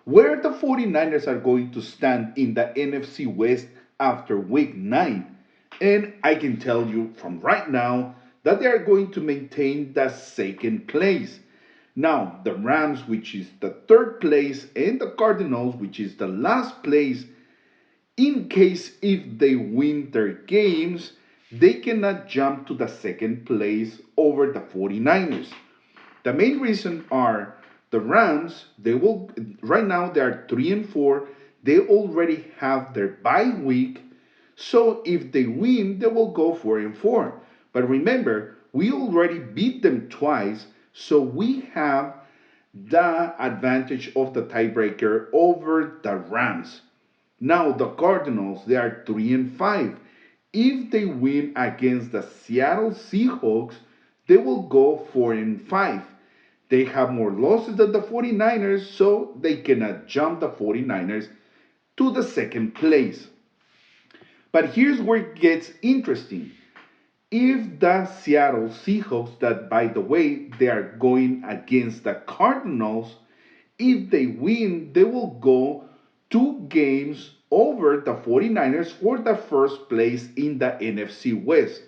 where the 49ers are going to stand in the NFC West after week 9. And I can tell you from right now that they are going to maintain the second place. Now, the Rams, which is the third place, and the Cardinals, which is the last place, in case if they win their games, they cannot jump to the second place over the 49ers. The main reason are the Rams, they will right now they are 3 and 4. They already have their bye week. So if they win, they will go 4 and 4. But remember, we already beat them twice, so we have the advantage of the tiebreaker over the Rams. Now the Cardinals, they are 3 and 5. If they win against the Seattle Seahawks, they will go 4 and 5. They have more losses than the 49ers, so they cannot jump the 49ers to the second place. But here's where it gets interesting. If the Seattle Seahawks, that by the way, they are going against the Cardinals, if they win, they will go 2 games over the 49ers for the first place in the NFC West.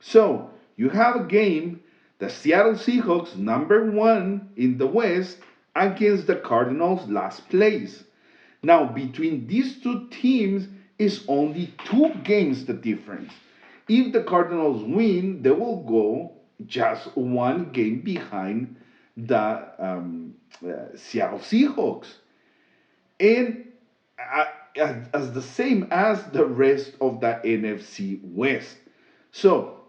So you have a game, the Seattle Seahawks, number 1 in the West, against the Cardinals, last place. Now, between these two teams is only 2 games the difference. If the Cardinals win, they will go just 1 game behind the Seattle Seahawks. And as the same as the rest of the NFC West. So,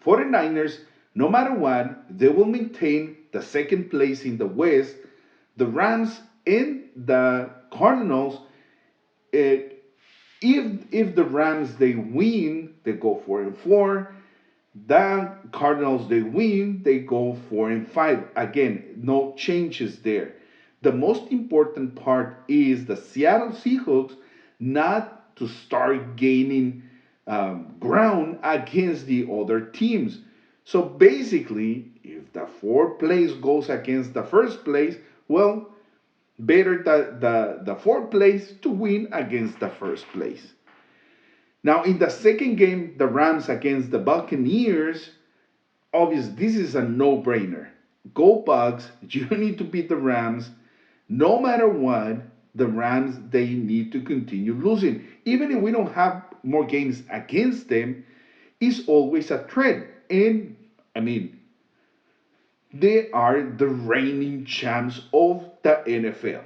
49ers, no matter what, they will maintain the second place in the West. The Rams and the Cardinals, uh, if the Rams they win, they go 4 and 4. The Cardinals they win, they go 4 and 5. Again, no changes there. The most important part is the Seattle Seahawks not to start gaining ground against the other teams. So basically, if the fourth place goes against the first place, well, better the fourth place to win against the first place. Now, in the second game, the Rams against the Buccaneers, obviously, this is a no brainer. Go Bucks, you need to beat the Rams. No matter what, the Rams, they need to continue losing. Even if we don't have more games against them, it's always a threat. And, I mean, they are the reigning champs of the NFL.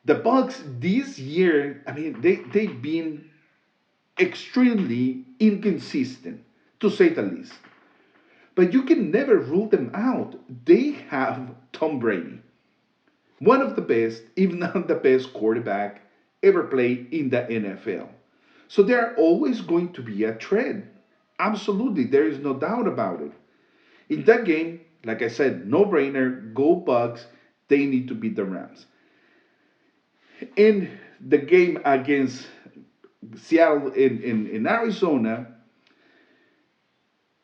The Bucks this year, I mean, they've been extremely inconsistent, to say the least. But you can never rule them out. They have Tom Brady, one of the best, if not the best quarterback ever played in the NFL. So they're always going to be a threat. Absolutely, there is no doubt about it. In that game, like I said, no brainer, go Bucks. They need to beat the Rams. In the game against Seattle in Arizona,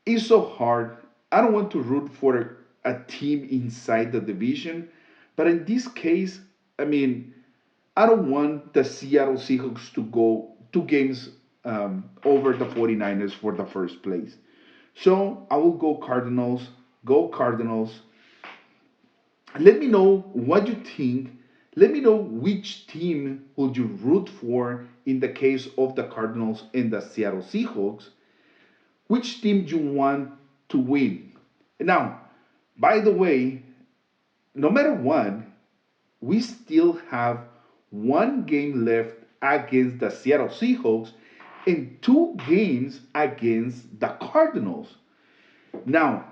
it's so hard. I don't want to root for a team inside the division, but in this case, I mean, I don't want the Seattle Seahawks to go 2 games over the 49ers for the first place. So I will go Cardinals. Go Cardinals. Let me know what you think. Let me know which team would you root for in the case of the Cardinals and the Seattle Seahawks. Which team do you want to win? Now, by the way, no matter what, we still have 1 game left against the Seattle Seahawks and 2 games against the Cardinals. Now,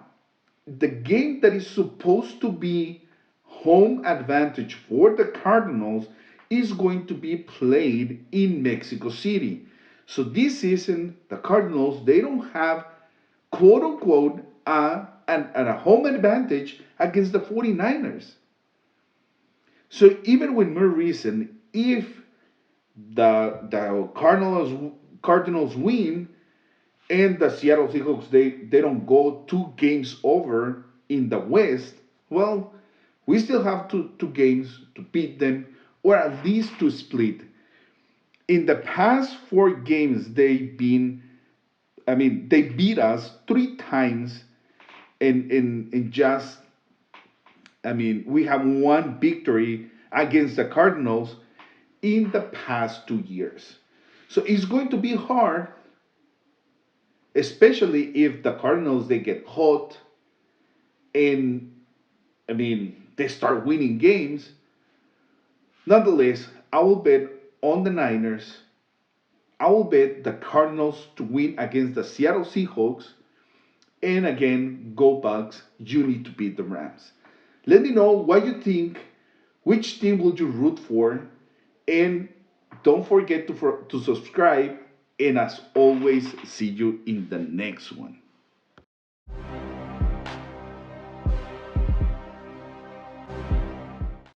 the game that is supposed to be home advantage for the Cardinals is going to be played in Mexico City. So this season, the Cardinals, they don't have quote unquote a home advantage against the 49ers. So even with more reason, if the Cardinals win and the Seattle Seahawks they don't go 2 games over in the West, well, We still have two games to beat them, or at least to split. In the past 4 games, they beat us 3 times in just, we have one victory against the Cardinals in the past 2 years. So it's going to be hard, especially if the Cardinals they get hot and they start winning games. Nonetheless, I will bet on the Niners. I will bet the Cardinals to win against the Seattle Seahawks. And again, go Bucks. You need to beat the Rams. Let me know what you think. Which team would you root for? And don't forget to subscribe. And as always, see you in the next one.